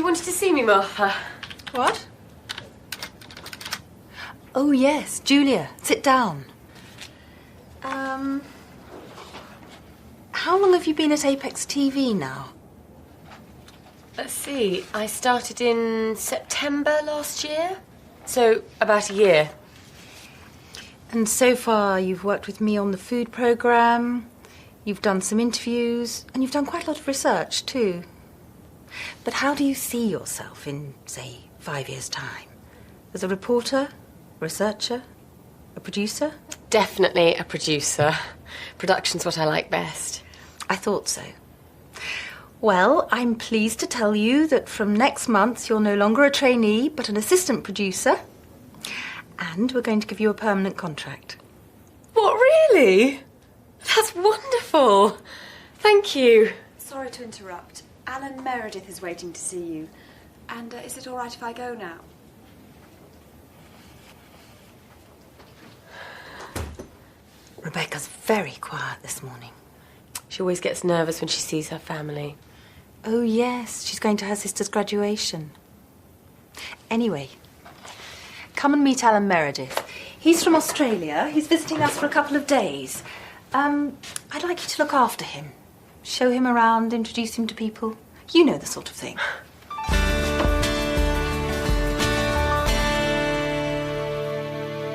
wanted to see me, Martha. What? Oh, yes, Julia, sit down. How long have you been at Apex TV now? Let's see, I started in September last year, so about a year. And so far you've worked with me on the food programme, you've done some interviews, and you've done quite a lot of research too. But how do you see yourself in, say, 5 years' time? As a reporter, researcher, a producer? Definitely a producer. Production's what I like best. I thought so. Well, I'm pleased to tell you that from next month you're no longer a trainee, but an assistant producer. And we're going to give you a permanent contract. What, really? That's wonderful. Thank you. Sorry to interrupt. Alan Meredith is waiting to see you. And is it all right if I go now? Rebecca's very quiet this morning. She always gets nervous when she sees her family. Oh, yes, she's going to her sister's graduation. Anyway, come and meet Alan Meredith. He's from Australia. He's visiting us for a couple of days. I'd like you to look after him. Show him around, introduce him to people. You know the sort of thing.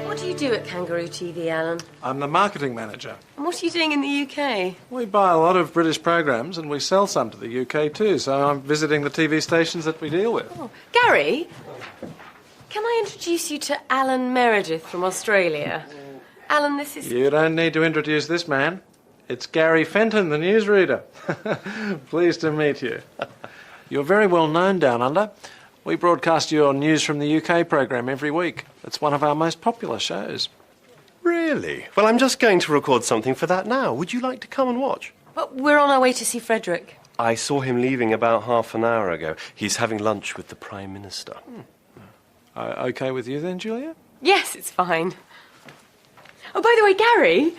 What do you do at Kangaroo TV, Alan? I'm the marketing manager. And what are you doing in the UK? We buy a lot of British programmes and we sell some to the UK too, so I'm visiting the TV stations that we deal with. Oh, Gary, can I introduce you to Alan Meredith from Australia? Alan, this is... You don't need to introduce this man. It's Gary Fenton, the newsreader. Pleased to meet you. You're very well known down under. We broadcast your News from the UK programme every week. It's one of our most popular shows. Really? Well, I'm just going to record something for that now. Would you like to come and watch? Well, we're on our way to see Frederick. I saw him leaving about half an hour ago. He's having lunch with the Prime Minister. Okay with you then, Julia? Yes, it's fine. Oh, by the way, Gary,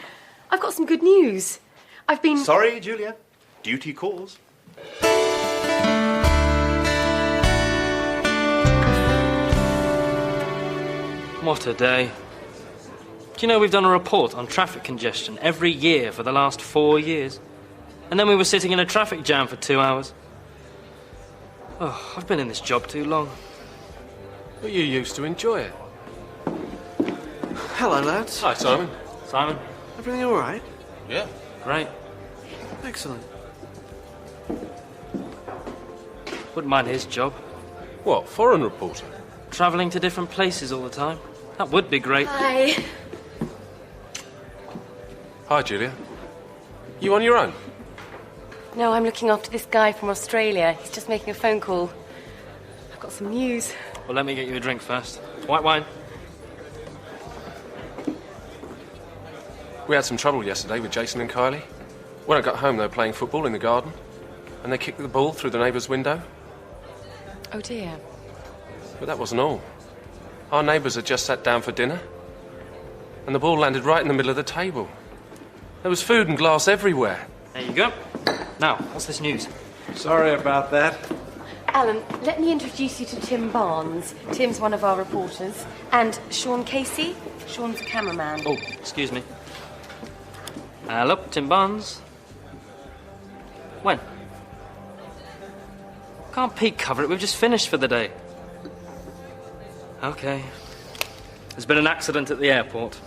I've got some good news. I've been... Sorry, Julia. Duty calls. What a day. Do you know we've done a report on traffic congestion every year for the last 4 years? And then we were sitting in a traffic jam for 2 hours. Oh, I've been in this job too long. But you used to enjoy it. Hello, lads. Hi, Simon. Simon? Everything all right? Yeah. Great. Excellent. Wouldn't mind his job. What, foreign reporter? Travelling to different places all the time. That would be great. Hi. Hi, Julia. You on your own? No, I'm looking after this guy from Australia. He's just making a phone call. I've got some news. Well, let me get you a drink first. White wine. We had some trouble yesterday with Jason and Kylie. When I got home, they were playing football in the garden, and they kicked the ball through the neighbour's window. Oh, dear. But that wasn't all. Our neighbours had just sat down for dinner, and the ball landed right in the middle of the table. There was food and glass everywhere. There you go. Now, what's this news? Sorry about that. Alan, let me introduce you to Tim Barnes. Tim's one of our reporters. And Sean Casey. Sean's a cameraman. Oh, excuse me. Hello, Tim Barnes. When? Can't peek cover it, we've just finished for the day. Okay. There's been an accident at the airport.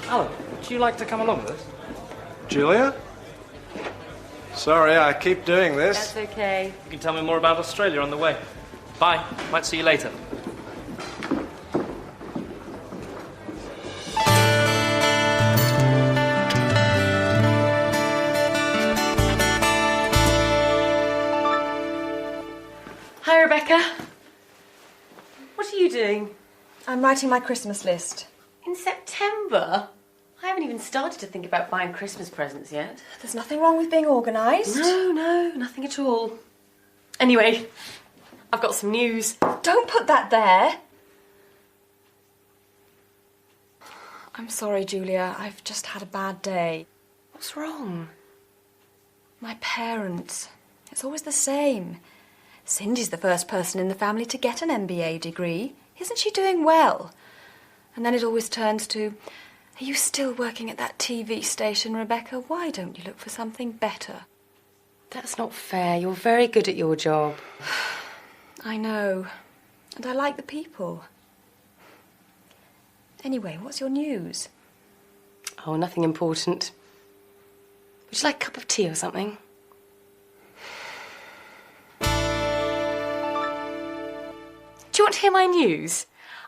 Alan, would you like to come along with us? Julia? Sorry, I keep doing this. That's okay. You can tell me more about Australia on the way. Bye. Might see you later. Hi, Rebecca. What are you doing? I'm writing my Christmas list. In September? I haven't even started to think about buying Christmas presents yet. There's nothing wrong with being organised. No, nothing at all. Anyway, I've got some news. Don't put that there. I'm sorry, Julia. I've just had a bad day. What's wrong? My parents. It's always the same. Cindy's the first person in the family to get an MBA degree. Isn't she doing well? And then it always turns to, are you still working at that TV station, Rebecca? Why don't you look for something better? That's not fair. You're very good at your job. I know. And I like the people. Anyway, what's your news? Oh, nothing important. Would you like a cup of tea or something? Do you want to hear my news?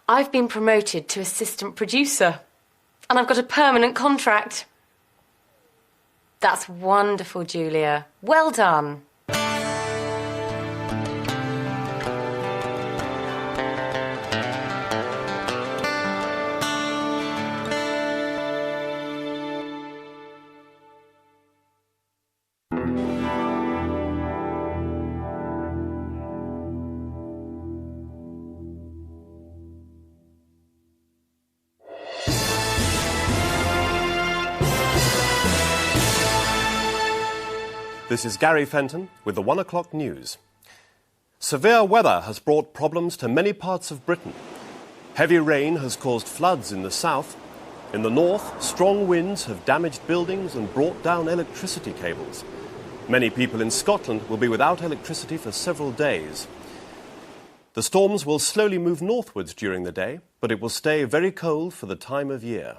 I've been promoted to assistant producer. And I've got a permanent contract. That's wonderful, Julia. Well done. This is Gary Fenton with the 1 o'clock news. Severe weather has brought problems to many parts of Britain. Heavy rain has caused floods in the south. In the north, strong winds have damaged buildings and brought down electricity cables. Many people in Scotland will be without electricity for several days. The storms will slowly move northwards during the day, but it will stay very cold for the time of year.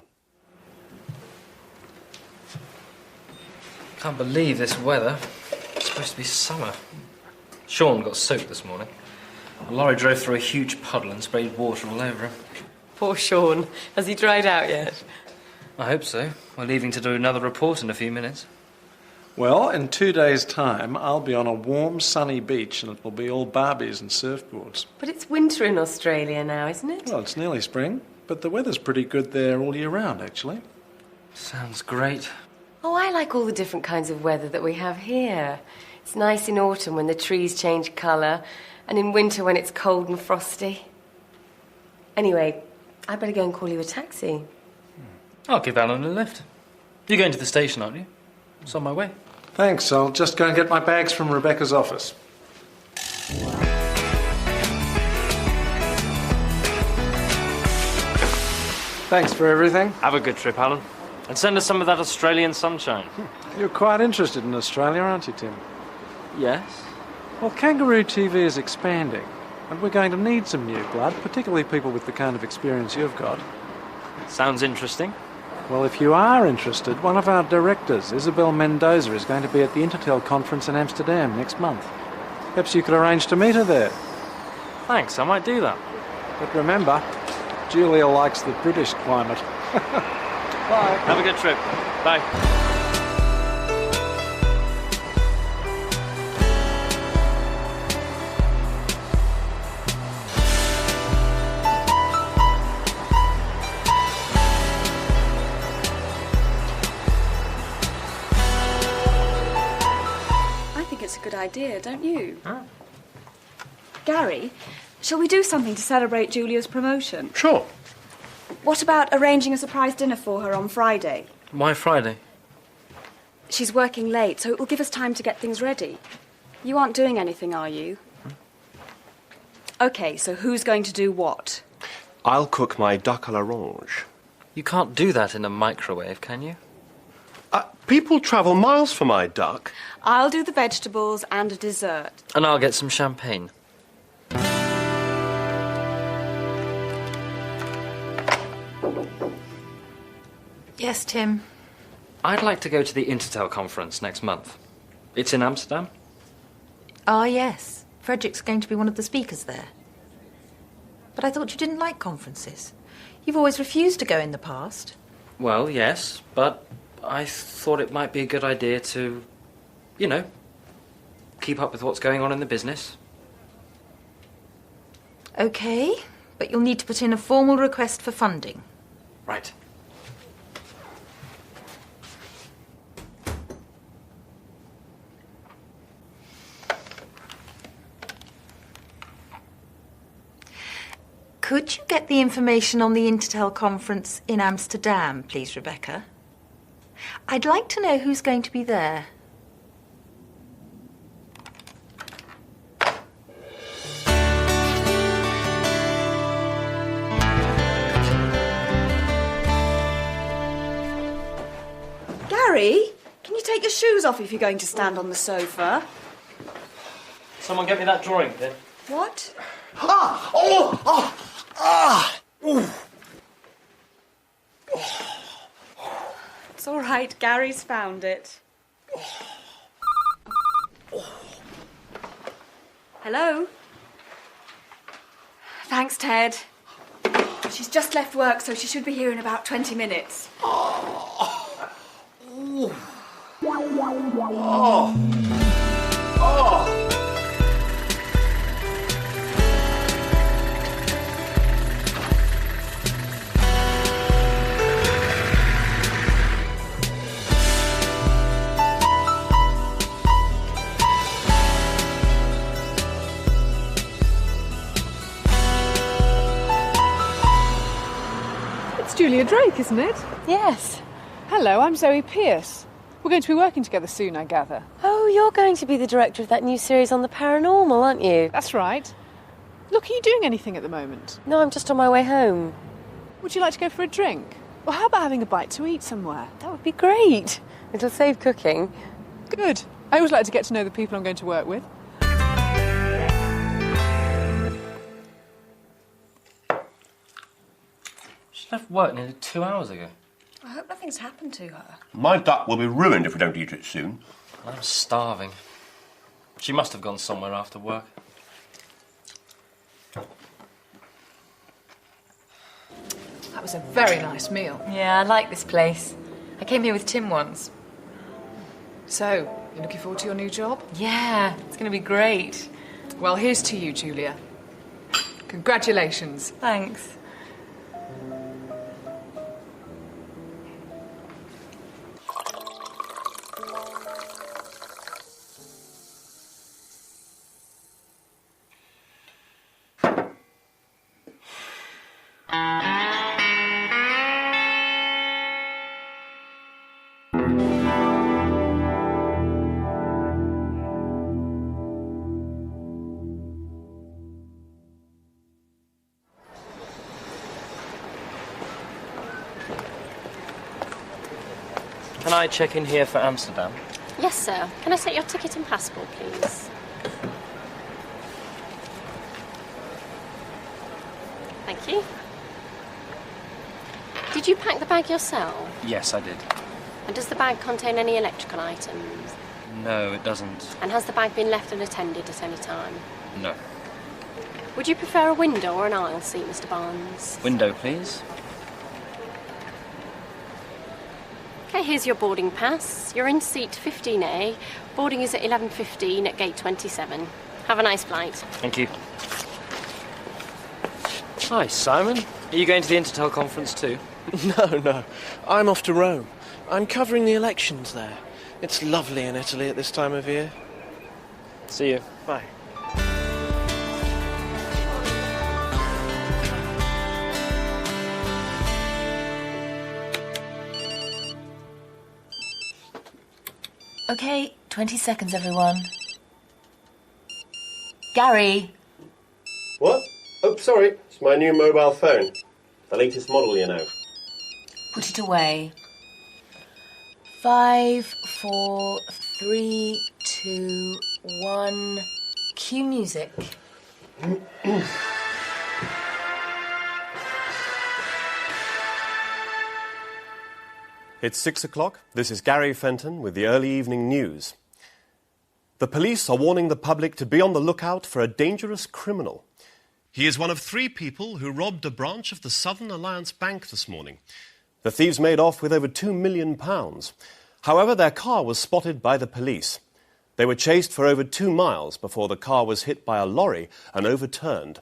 Can't believe this weather. It's supposed to be summer. Sean got soaked this morning. A lorry drove through a huge puddle and sprayed water all over him. Poor Sean. Has he dried out yet? I hope so. We're leaving to do another report in a few minutes. Well, in 2 days' time, I'll be on a warm, sunny beach and it will be all Barbies and surfboards. But it's winter in Australia now, isn't it? Well, it's nearly spring, but the weather's pretty good there all year round, actually. Sounds great. Oh, I like all the different kinds of weather that we have here. It's nice in autumn when the trees change colour, and in winter when it's cold and frosty. Anyway, I better go and call you a taxi. I'll give Alan a lift. You're going to the station, aren't you? It's on my way. Thanks, I'll just go and get my bags from Rebecca's office. Thanks for everything. Have a good trip, Alan. And send us some of that Australian sunshine. You're quite interested in Australia, aren't you, Tim? Yes? Well, Kangaroo TV is expanding, and we're going to need some new blood, particularly people with the kind of experience you've got. Sounds interesting. Well, if you are interested, one of our directors, Isabel Mendoza, is going to be at the Intertel conference in Amsterdam next month. Perhaps you could arrange to meet her there. Thanks, I might do that. But remember, Julia likes the British climate. Bye. Have a good trip. Bye. I think it's a good idea, don't you? Gary, shall we do something to celebrate Julia's promotion? Sure. What about arranging a surprise dinner for her on Friday? Why Friday? She's working late, so it will give us time to get things ready. You aren't doing anything, are you? OK, so who's going to do what? I'll cook my duck à l'orange. You can't do that in a microwave, can you? People travel miles for my duck. I'll do the vegetables and a dessert. And I'll get some champagne. Yes, Tim. I'd like to go to the Intertel conference next month. It's in Amsterdam. Ah, yes. Frederick's going to be one of the speakers there. But I thought you didn't like conferences. You've always refused to go in the past. Well, yes, but I thought it might be a good idea to, you know, keep up with what's going on in the business. OK, but you'll need to put in a formal request for funding. Right. Could you get the information on the Intertel conference in Amsterdam, please, Rebecca? I'd like to know who's going to be there. Gary, can you take your shoes off if you're going to stand on the sofa? Someone get me that drawing, then. What? It's all right, Gary's found it. Hello? Thanks, Ted. She's just left work, so she should be here in about 20 minutes. It's Julia Drake, isn't it? Yes. Hello, I'm Zoe Pierce. We're going to be working together soon, I gather. Oh, you're going to be the director of that new series on the paranormal, aren't you? That's right. Look, are you doing anything at the moment? No, I'm just on my way home. Would you like to go for a drink? Or how about having a bite to eat somewhere? That would be great. It'll save cooking. Good. I always like to get to know the people I'm going to work with. She left work nearly 2 hours ago. I hope nothing's happened to her. My duck will be ruined if we don't eat it soon. I'm starving. She must have gone somewhere after work. That was a very nice meal. Yeah, I like this place. I came here with Tim once. So, you looking forward to your new job? Yeah, it's going to be great. Well, here's to you, Julia. Congratulations. Thanks. Can I check in here for Amsterdam? Yes, sir. Can I set your ticket and passport, please? Thank you. Did you pack the bag yourself? Yes, I did. And does the bag contain any electrical items? No, it doesn't. And has the bag been left unattended at any time? No. Would you prefer a window or an aisle seat, Mr. Barnes? Window, please. Okay, here's your boarding pass. You're in seat 15A. Boarding is at 11:15 at gate 27. Have a nice flight. Thank you. Hi, Simon. Are you going to the Intertel conference too? No. I'm off to Rome. I'm covering the elections there. It's lovely in Italy at this time of year. See you. Bye. OK, 20 seconds, everyone. Gary. What? Oh, sorry. It's my new mobile phone. The latest model, you know. Put it away. 5, 4, 3, 2, 1. Cue music. It's 6 o'clock. This is Gary Fenton with the early evening news. The police are warning the public to be on the lookout for a dangerous criminal. He is one of 3 people who robbed a branch of the Southern Alliance Bank this morning. The thieves made off with over £2 million. However, their car was spotted by the police. They were chased for over 2 miles before the car was hit by a lorry and overturned.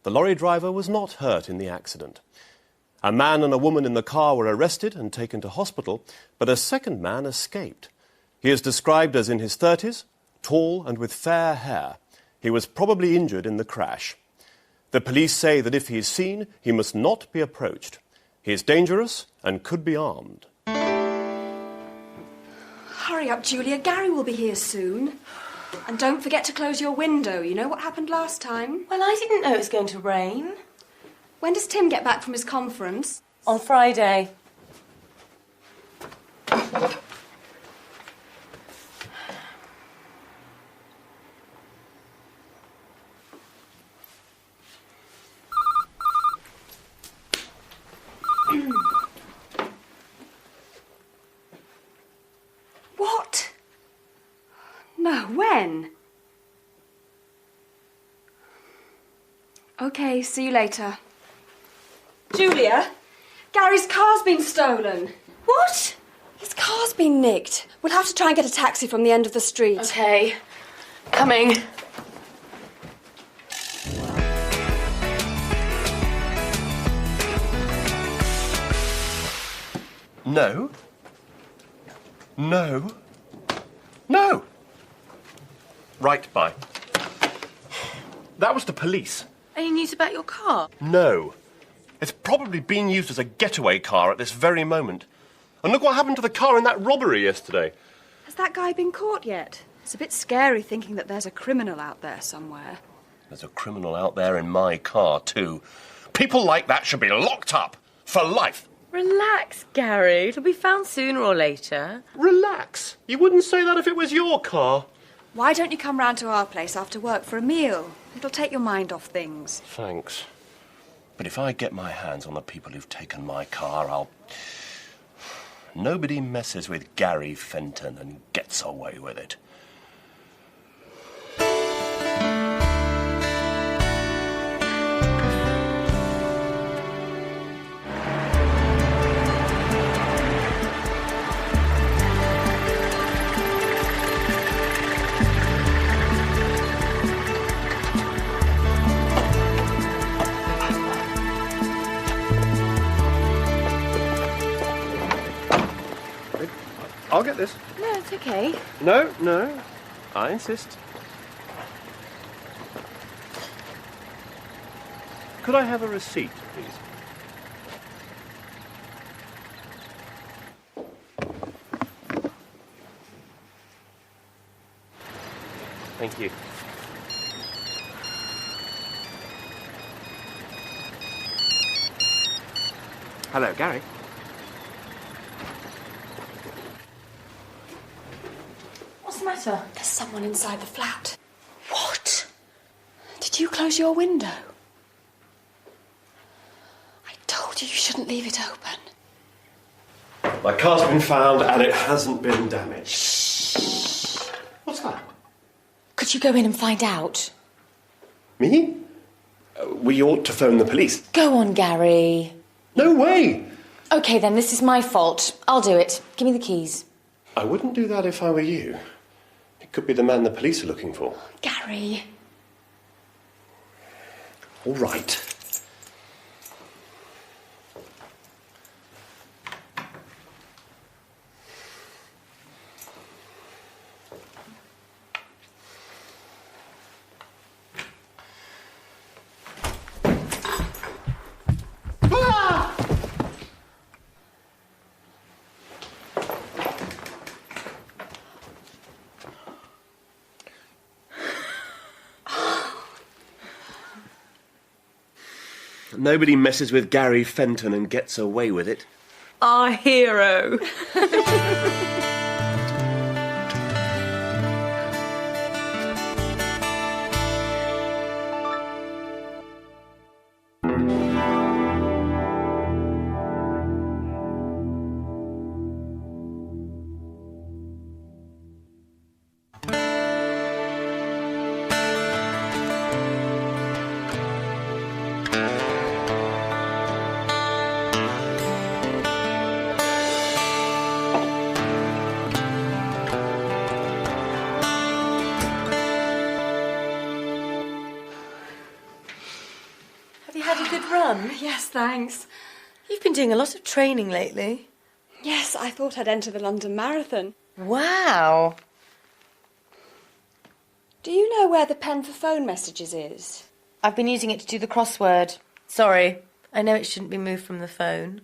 The lorry driver was not hurt in the accident. A man and a woman in the car were arrested and taken to hospital, but a second man escaped. He is described as in his 30s, tall and with fair hair. He was probably injured in the crash. The police say that if he is seen, he must not be approached. He is dangerous and could be armed. Hurry up, Julia. Gary will be here soon. And don't forget to close your window. You know what happened last time? Well, I didn't know it was going to rain. When does Tim get back from his conference? On Friday. What? No, when? OK, see you later. Julia, Gary's car's been stolen. What? His car's been nicked. We'll have to try and get a taxi from the end of the street. OK. Coming. No. No. No. Right, bye. That was the police. Any news about your car? No. It's probably being used as a getaway car at this very moment. And look what happened to the car in that robbery yesterday. Has that guy been caught yet? It's a bit scary thinking that there's a criminal out there somewhere. There's a criminal out there in my car, too. People like that should be locked up for life. Relax, Gary. It'll be found sooner or later. Relax. You wouldn't say that if it was your car. Why don't you come round to our place after work for a meal? It'll take your mind off things. Thanks. But if I get my hands on the people who've taken my car, I'll... Nobody messes with Gary Fenton and gets away with it. I'll get this. No, it's OK. No, no. I insist. Could I have a receipt, please? Thank you. Hello, Gary. What's the matter? There's someone inside the flat. What? Did you close your window? I told you shouldn't leave it open. My car's been found and it hasn't been damaged. Shh. What's that? Could you go in and find out? Me? We ought to phone the police. Go on, Gary. No way! OK, then, this is my fault. I'll do it. Give me the keys. I wouldn't do that if I were you. It could be the man the police are looking for. Gary. All right. Nobody messes with Gary Fenton and gets away with it. Our hero. Yes, thanks. You've been doing a lot of training lately. Yes, I thought I'd enter the London Marathon. Wow. Do you know where the pen for phone messages is? I've been using it to do the crossword. Sorry. I know it shouldn't be moved from the phone.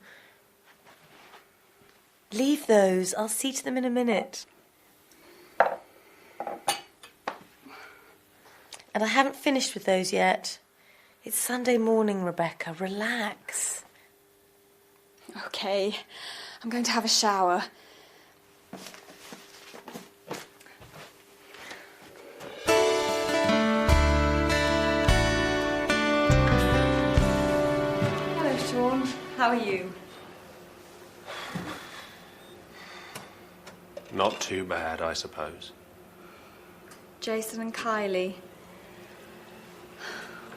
Leave those. I'll see to them in a minute. And I haven't finished with those yet. It's Sunday morning, Rebecca. Relax. OK. I'm going to have a shower. Hello, Sean. How are you? Not too bad, I suppose. Jason and Kylie.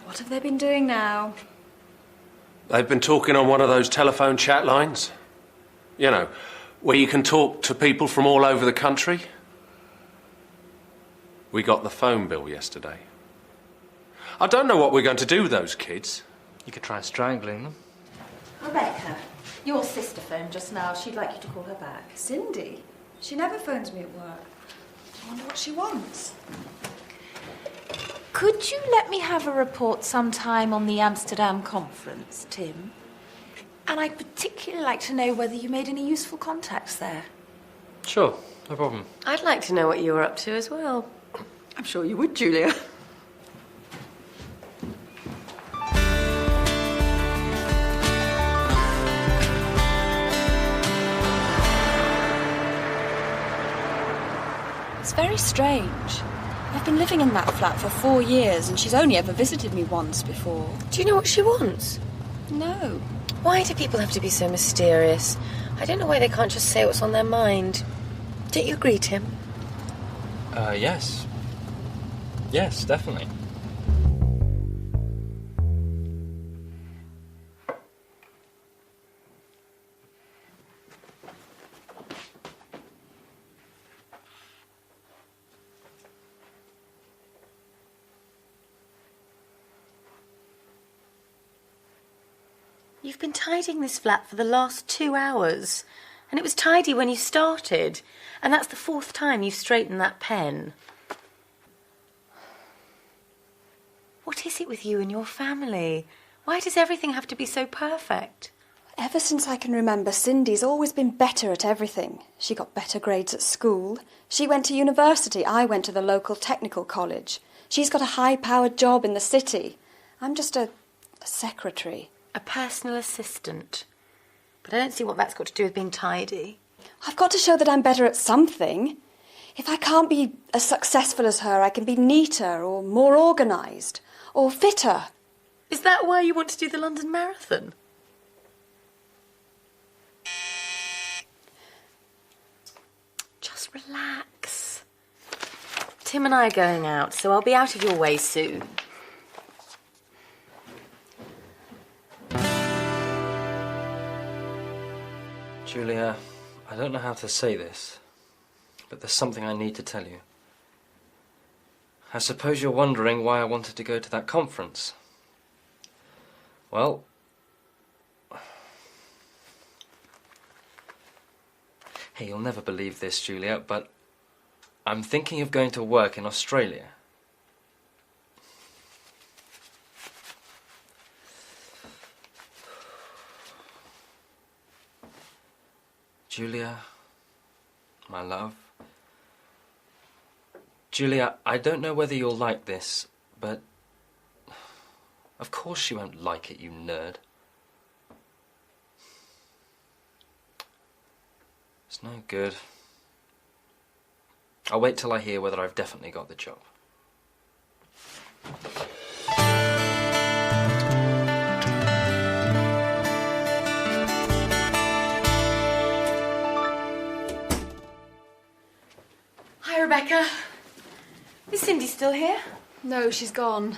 What have they been doing now? They've been talking on one of those telephone chat lines. You know, where you can talk to people from all over the country. We got the phone bill yesterday. I don't know what we're going to do with those kids. You could try strangling them. Rebecca, your sister phoned just now. She'd like you to call her back. Cindy? She never phones me at work. I wonder what she wants. Could you let me have a report sometime on the Amsterdam conference, Tim? And I'd particularly like to know whether you made any useful contacts there. Sure, no problem. I'd like to know what you were up to as well. I'm sure you would, Julia. It's very strange. I've been living in that flat for 4 years and she's only ever visited me once before. Do you know what she wants? No. Why do people have to be so mysterious? I don't know why they can't just say what's on their mind. Don't you agree, Tim? Yes. Yes, definitely. You've been tidying this flat for the last 2 hours. And it was tidy when you started. And that's the 4th time you've straightened that pen. What is it with you and your family? Why does everything have to be so perfect? Ever since I can remember, Cindy's always been better at everything. She got better grades at school. She went to university. I went to the local technical college. She's got a high-powered job in the city. I'm just a secretary. A personal assistant. But I don't see what that's got to do with being tidy. I've got to show that I'm better at something. If I can't be as successful as her, I can be neater or more organised or fitter. Is that why you want to do the London Marathon? Just relax. Tim and I are going out, so I'll be out of your way soon. Julia, I don't know how to say this, but there's something I need to tell you. I suppose you're wondering why I wanted to go to that conference. Well, hey, you'll never believe this, Julia, but I'm thinking of going to work in Australia. Julia, my love. Julia, I don't know whether you'll like this, but of course she won't like it, you nerd. It's no good. I'll wait till I hear whether I've definitely got the job. Hi, Rebecca. Is Cindy still here? No, she's gone.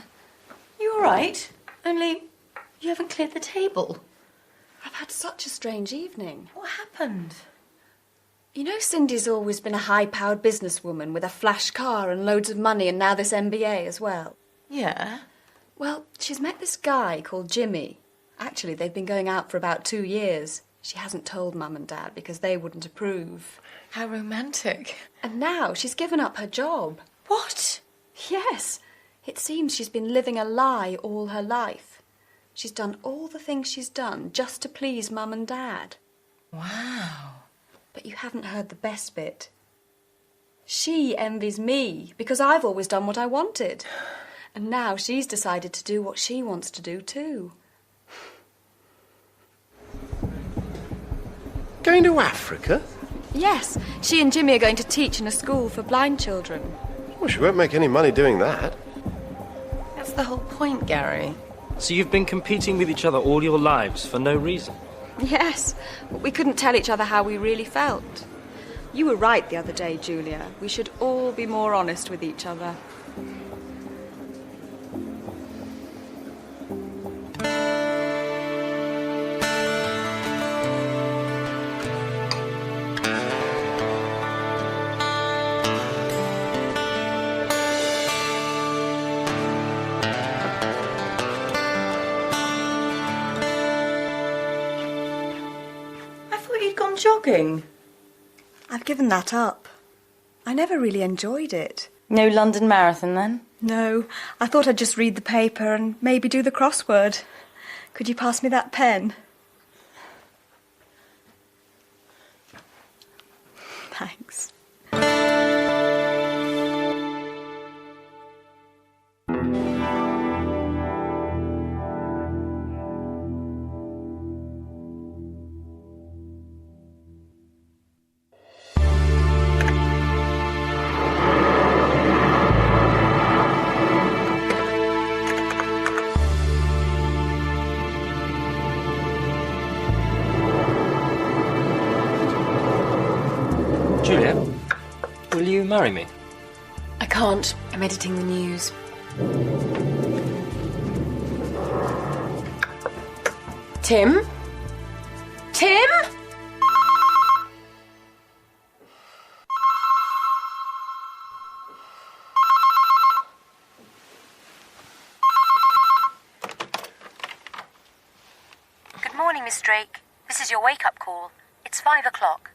You all right? Only you haven't cleared the table. I've had such a strange evening. What happened? You know, Cindy's always been a high-powered businesswoman with a flash car and loads of money and now this MBA as well. Yeah? Well, she's met this guy called Jimmy. Actually, they've been going out for about 2 years. She hasn't told Mum and Dad because they wouldn't approve. How romantic. And now she's given up her job. What? Yes. It seems she's been living a lie all her life. She's done all the things she's done just to please Mum and Dad. Wow. But you haven't heard the best bit. She envies me because I've always done what I wanted. And now she's decided to do what she wants to do too. Going to Africa? Yes, she and Jimmy are going to teach in a school for blind children. Well, she won't make any money doing that. That's the whole point, Gary. So you've been competing with each other all your lives for no reason? Yes, but we couldn't tell each other how we really felt. You were right the other day, Julia. We should all be more honest with each other. Jogging? I've given that up. I never really enjoyed it. No London Marathon, then? No, I thought I'd just read the paper and maybe do the crossword. Could you pass me that pen? Thanks. Julia, will you marry me? I can't. I'm editing the news. Tim? Tim? Good morning, Miss Drake. This is your wake-up call. It's 5 o'clock.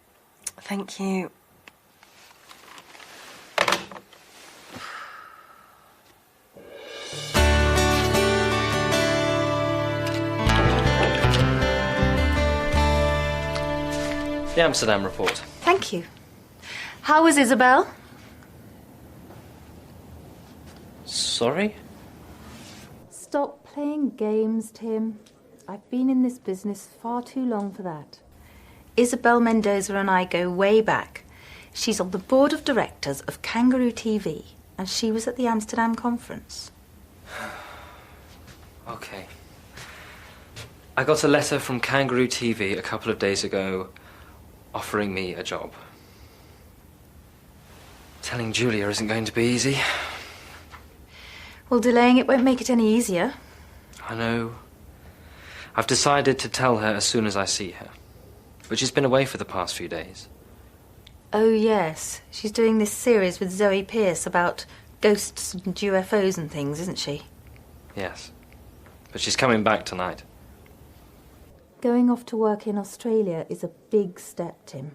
Thank you. The Amsterdam report. Thank you. How was Isabel? Sorry? Stop playing games, Tim. I've been in this business far too long for that. Isabel Mendoza and I go way back. She's on the board of directors of Kangaroo TV, and she was at the Amsterdam conference. Okay. I got a letter from Kangaroo TV a couple of days ago offering me a job. Telling Julia isn't going to be easy. Well, delaying it won't make it any easier. I know. I've decided to tell her as soon as I see her. But she's been away for the past few days. Oh, yes. She's doing this series with Zoe Pearce about ghosts and UFOs and things, isn't she? Yes. But she's coming back tonight. Going off to work in Australia is a big step, Tim.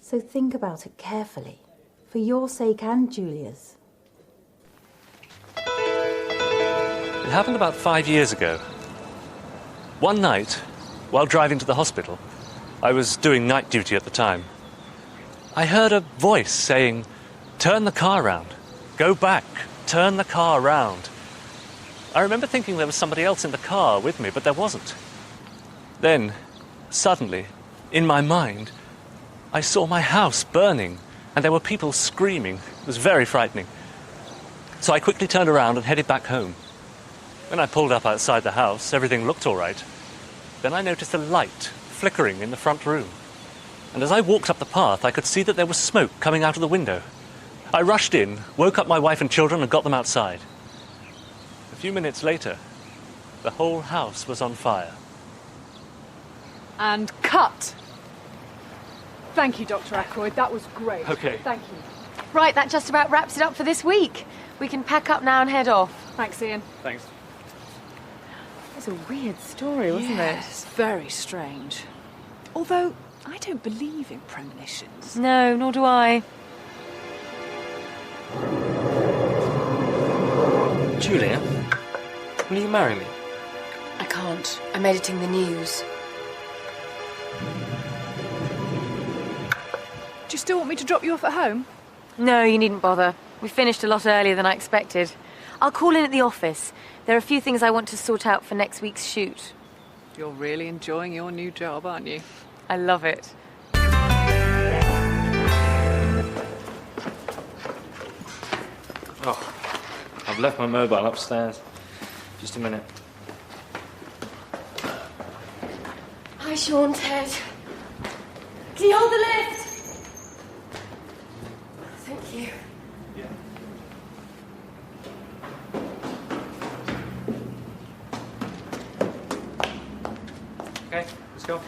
So think about it carefully, for your sake and Julia's. It happened about 5 years ago. One night, while driving to the hospital, I was doing night duty at the time, I heard a voice saying, "Turn the car round. Go back. Turn the car round." I remember thinking there was somebody else in the car with me, but there wasn't. Then, suddenly, in my mind, I saw my house burning, and there were people screaming. It was very frightening. So I quickly turned around and headed back home. When I pulled up outside the house, everything looked all right. Then I noticed a light flickering in the front room. And as I walked up the path, I could see that there was smoke coming out of the window. I rushed in, woke up my wife and children, and got them outside. A few minutes later, the whole house was on fire. And cut. Thank you, Dr. Ackroyd. That was great. Okay. Thank you. Right, that just about wraps it up for this week. We can pack up now and head off. Thanks, Ian. Thanks. It was a weird story, wasn't Yes, very strange. Although, I don't believe in premonitions. it? No, nor do I. Julia, will you marry me? I can't. I'm editing the news. Do you still want me to drop you off at home? No, you needn't bother. We finished a lot earlier than I expected. I'll call in at the office. There are a few things I want to sort out for next week's shoot. You're really enjoying your new job, aren't you? I love it. Oh, I've left my mobile upstairs. Just a minute. Hi, Sean, Ted. Can you hold the lift? Thank you. Okay, let's go.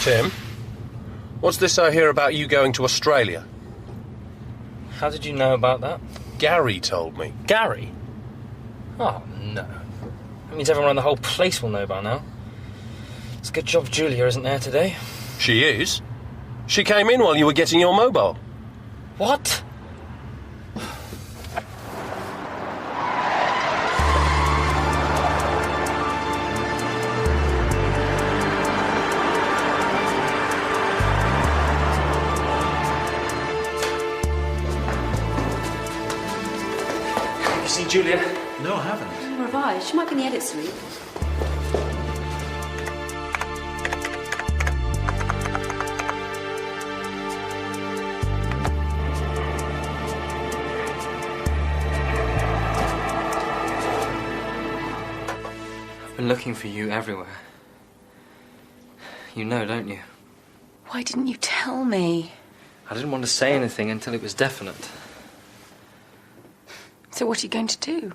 Tim, what's this I hear about you going to Australia? How did you know about that? Gary told me. Gary? Oh, no. That means everyone in the whole place will know by now. It's a good job Julia isn't there today. She is. She came in while you were getting your mobile. What? You see Julia? No, I haven't. Nor have I. She might be in the edit suite. I've been looking for you everywhere. You know, don't you? Why didn't you tell me? I didn't want to say anything until it was definite. So what are you going to do?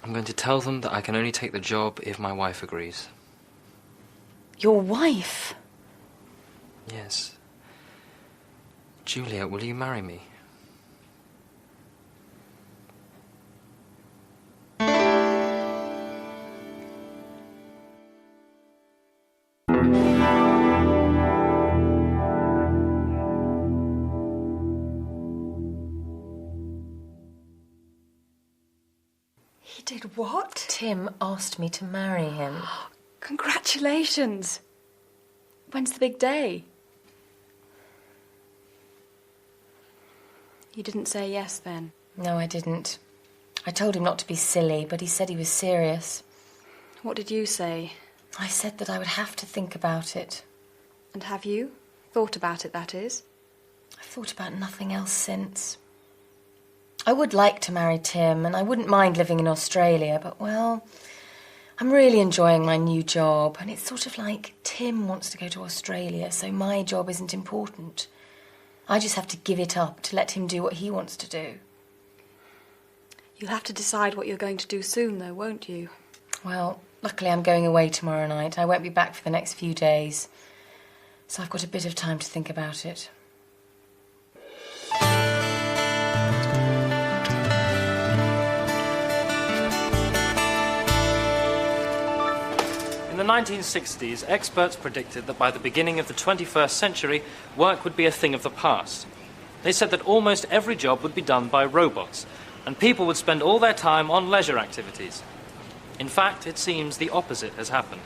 I'm going to tell them that I can only take the job if my wife agrees. Your wife? Yes. Julia, will you marry me? He did what? Tim asked me to marry him. Congratulations. When's the big day? You didn't say yes then? No, I didn't. I told him not to be silly, but he said he was serious. What did you say? I said that I would have to think about it. And have you? Thought about it, that is? I've thought about nothing else since. I would like to marry Tim, and I wouldn't mind living in Australia, but, well, I'm really enjoying my new job, and it's sort of like Tim wants to go to Australia, so my job isn't important. I just have to give it up to let him do what he wants to do. You'll have to decide what you're going to do soon, though, won't you? Well, luckily I'm going away tomorrow night. I won't be back for the next few days, so I've got a bit of time to think about it. In the 1960s, experts predicted that by the beginning of the 21st century, work would be a thing of the past. They said that almost every job would be done by robots, and people would spend all their time on leisure activities. In fact, it seems the opposite has happened.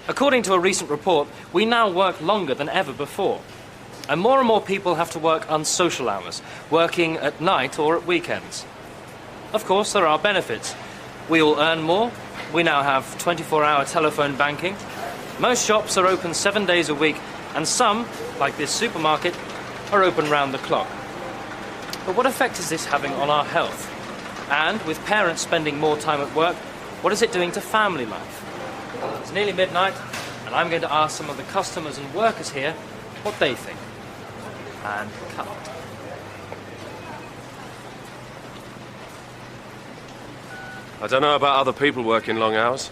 According to a recent report, we now work longer than ever before. And more people have to work unsocial hours, working at night or at weekends. Of course, there are benefits. We all earn more. We now have 24-hour telephone banking. Most shops are open 7 days a week, and some, like this supermarket, are open round the clock. But what effect is this having on our health? And with parents spending more time at work, what is it doing to family life? It's nearly midnight, and I'm going to ask some of the customers and workers here what they think. And cut. I don't know about other people working long hours.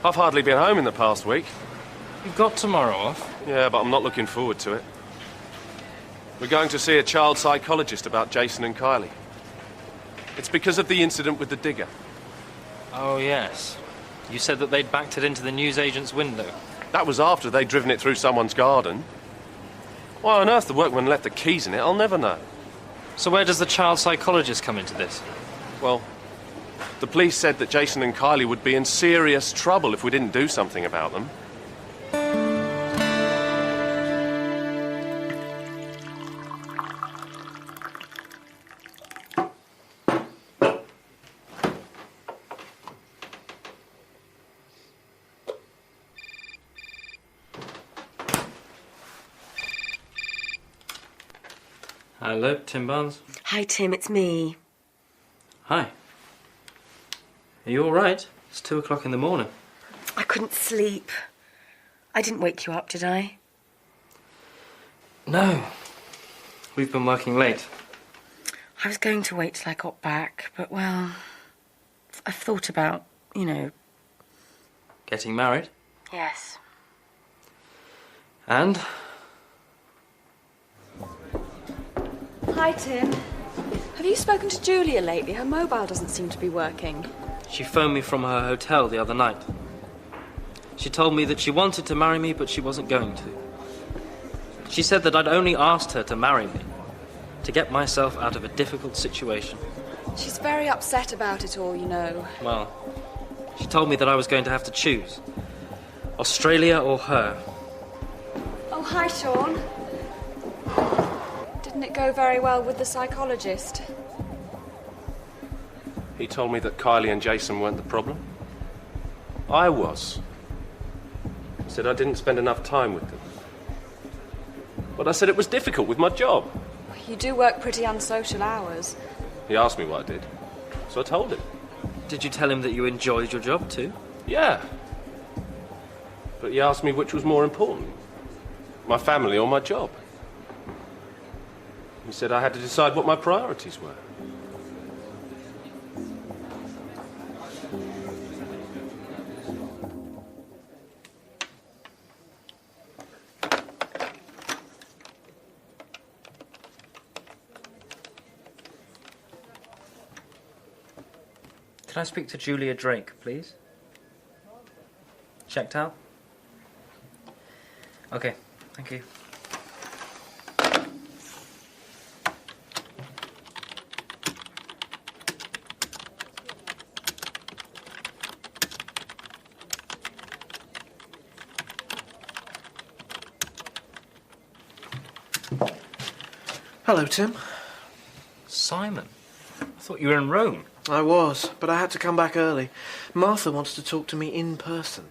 I've hardly been home in the past week. You've got tomorrow off? Yeah, but I'm not looking forward to it. We're going to see a child psychologist about Jason and Kylie. It's because of the incident with the digger. Oh, yes. You said that they'd backed it into the newsagent's window. That was after they'd driven it through someone's garden. Why on earth the workman left the keys in it, I'll never know. So where does the child psychologist come into this? Well, the police said that Jason and Kylie would be in serious trouble if we didn't do something about them. Hello, Tim Barnes. Hi, Tim, it's me. Hi. Are you all right? It's 2 o'clock in the morning. I couldn't sleep. I didn't wake you up, did I? No. We've been working late. I was going to wait till I got back, but, well, I've thought about, Getting married? Yes. And? Hi, Tim. Have you spoken to Julia lately? Her mobile doesn't seem to be working. She phoned me from her hotel the other night. She told me that she wanted to marry me, but she wasn't going to. She said that I'd only asked her to marry me, to get myself out of a difficult situation. She's very upset about it all, Well, she told me that I was going to have to choose. Australia or her. Oh, hi, Sean. Didn't it go very well with the psychologist? He told me that Kylie and Jason weren't the problem. I was. He said I didn't spend enough time with them. But I said it was difficult with my job. You do work pretty unsocial hours. He asked me what I did, so I told him. Did you tell him that you enjoyed your job too? Yeah. But he asked me which was more important, my family or my job. He said I had to decide what my priorities were. Can I speak to Julia Drake, please? Checked out? Okay, thank you. Hello, Tim. Simon, I thought you were in Rome. I was, but I had to come back early. Martha wants to talk to me in person.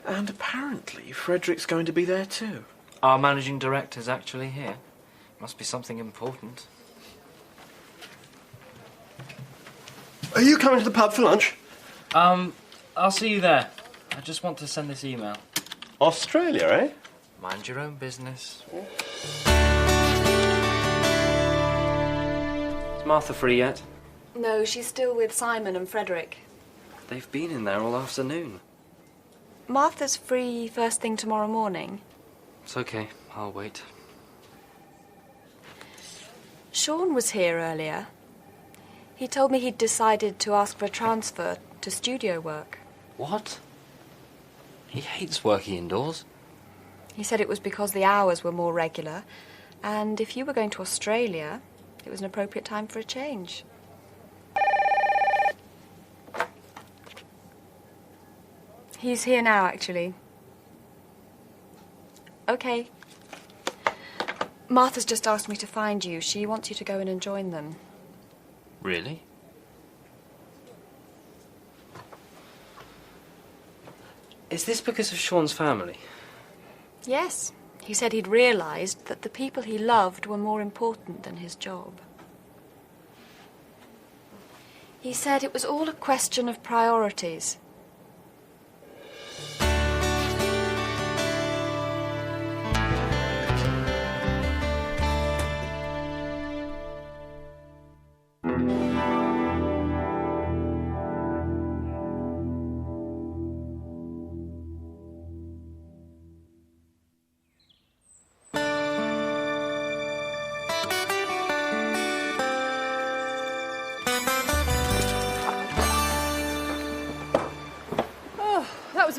And apparently Frederick's going to be there too. Our managing director's actually here. Must be something important. Are you coming to the pub for lunch? I'll see you there. I just want to send this email. Australia, eh? Mind your own business. Is Martha free yet? No, she's still with Simon and Frederick. They've been in there all afternoon. Martha's free first thing tomorrow morning. It's okay. I'll wait. Sean was here earlier. He told me he'd decided to ask for a transfer to studio work. What? He hates working indoors. He said it was because the hours were more regular, and if you were going to Australia, it was an appropriate time for a change. He's here now, actually. Okay. Martha's just asked me to find you. She wants you to go in and join them. Really? Is this because of Sean's family? Yes. He said he'd realised that the people he loved were more important than his job. He said it was all a question of priorities.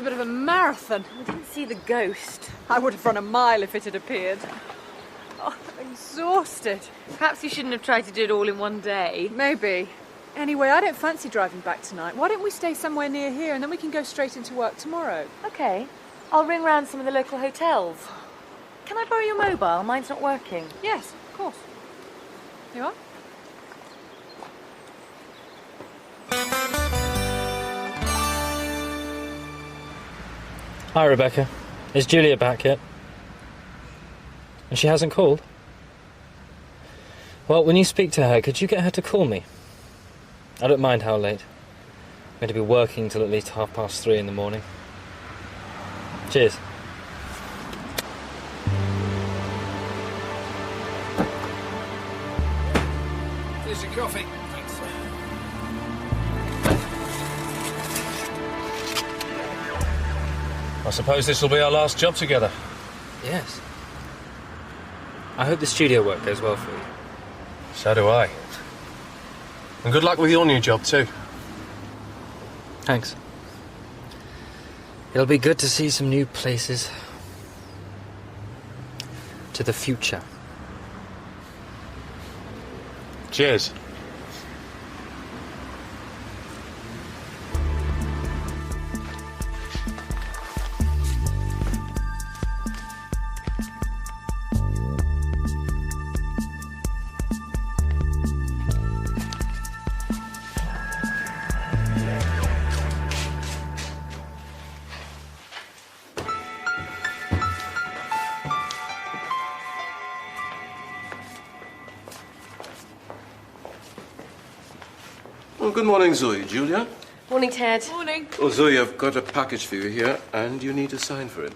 bit of a marathon. We didn't see the ghost. I would have run a mile if it had appeared. Oh, I'm exhausted. Perhaps you shouldn't have tried to do it all in one day. Maybe. Anyway, I don't fancy driving back tonight. Why don't we stay somewhere near here and then we can go straight into work tomorrow? OK. I'll ring round some of the local hotels. Can I borrow your mobile? Mine's not working. Yes, of course. You are? Hi, Rebecca. Is Julia back yet? And she hasn't called? Well, when you speak to her, could you get her to call me? I don't mind how late. I'm going to be working till at least 3:30 in the morning. Cheers. Here's your coffee. Thanks. I suppose this will be our last job together. Yes. I hope the studio work goes well for you. So do I. And good luck with your new job, too. Thanks. It'll be good to see some new places. To the future. Cheers. Well, good morning, Zoe. Julia? Morning, Ted. Morning. Oh, Zoe, I've got a package for you here, and you need to sign for it.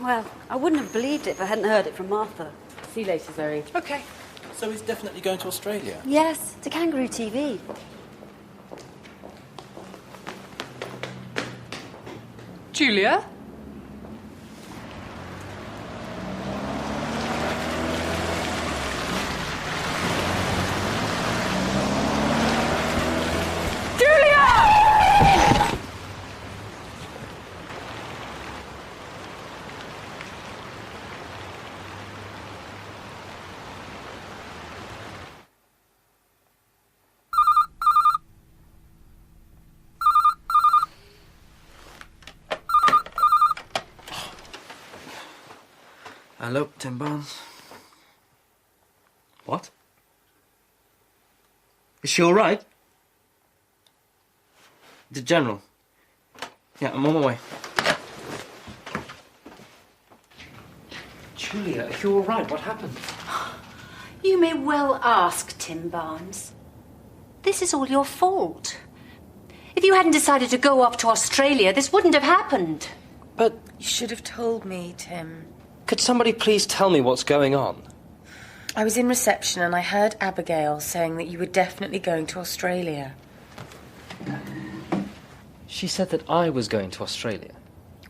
Well, I wouldn't have believed it if I hadn't heard it from Martha. See you later, Zoe. OK. So he's definitely going to Australia? Yes, to Kangaroo TV. Julia? Hello, Tim Barnes. What? Is she all right? The General. Yeah, I'm on my way. Julia, are you all right? What happened? You may well ask, Tim Barnes. This is all your fault. If you hadn't decided to go off to Australia, this wouldn't have happened. But You should have told me, Tim. could somebody please tell me what's going on? I was in reception and I heard Abigail saying that you were definitely going to Australia. She said that I was going to Australia.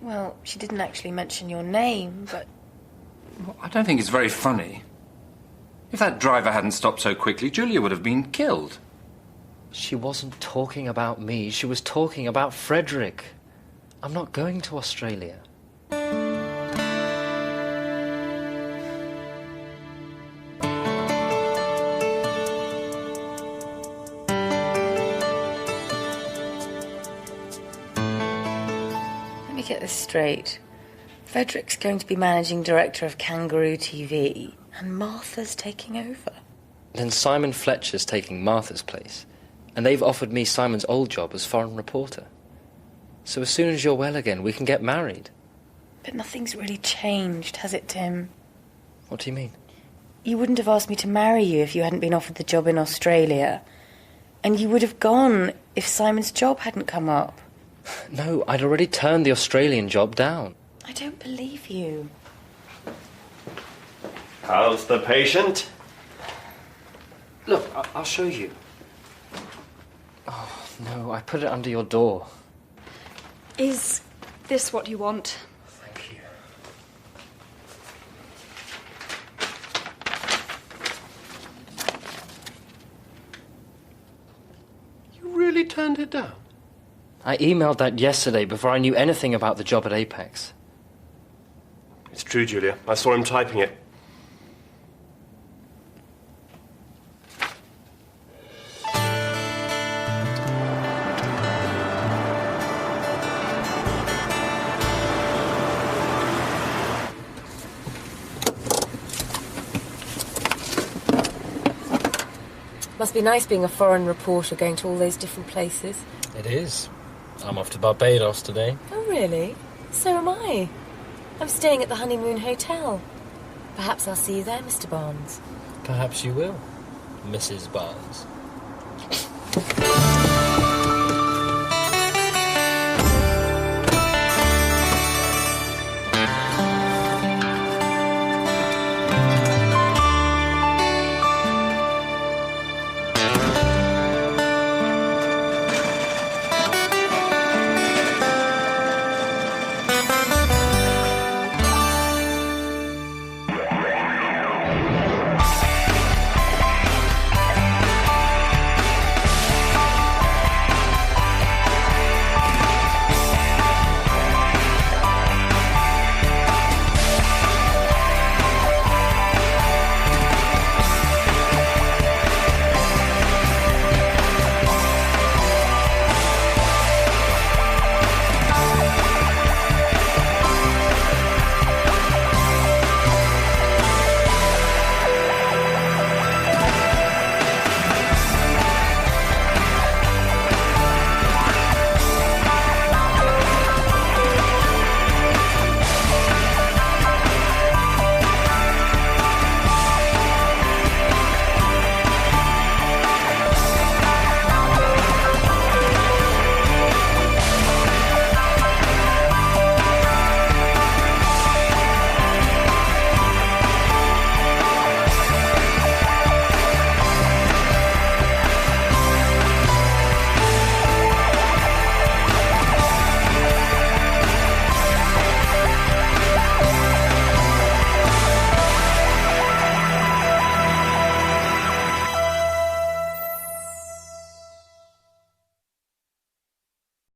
Well, she didn't actually mention your name, but... Well, I don't think it's very funny. If that driver hadn't stopped so quickly, Julia would have been killed. She wasn't talking about me. She was talking about Frederick. I'm not going to Australia. Let me get this straight. Frederick's going to be managing director of Kangaroo TV, and Martha's taking over. Then Simon Fletcher's taking Martha's place, and they've offered me Simon's old job as foreign reporter. So as soon as you're well again, we can get married. But nothing's really changed, has it, Tim? What do you mean? You wouldn't have asked me to marry you if you hadn't been offered the job in Australia. And you would have gone if Simon's job hadn't come up. No, I'd already turned the Australian job down. I don't believe you. How's the patient? Look, I'll show you. Oh, no, I put it under your door. Is this what you want? Thank you. You really turned it down? I emailed that yesterday before I knew anything about the job at Apex. It's true, Julia. I saw him typing it. Must be nice being a foreign reporter going to all those different places. It is. I'm off to Barbados today. Oh, really? So am I. I'm staying at the Honeymoon Hotel. Perhaps I'll see you there, Mr. Barnes. Perhaps you will, Mrs. Barnes.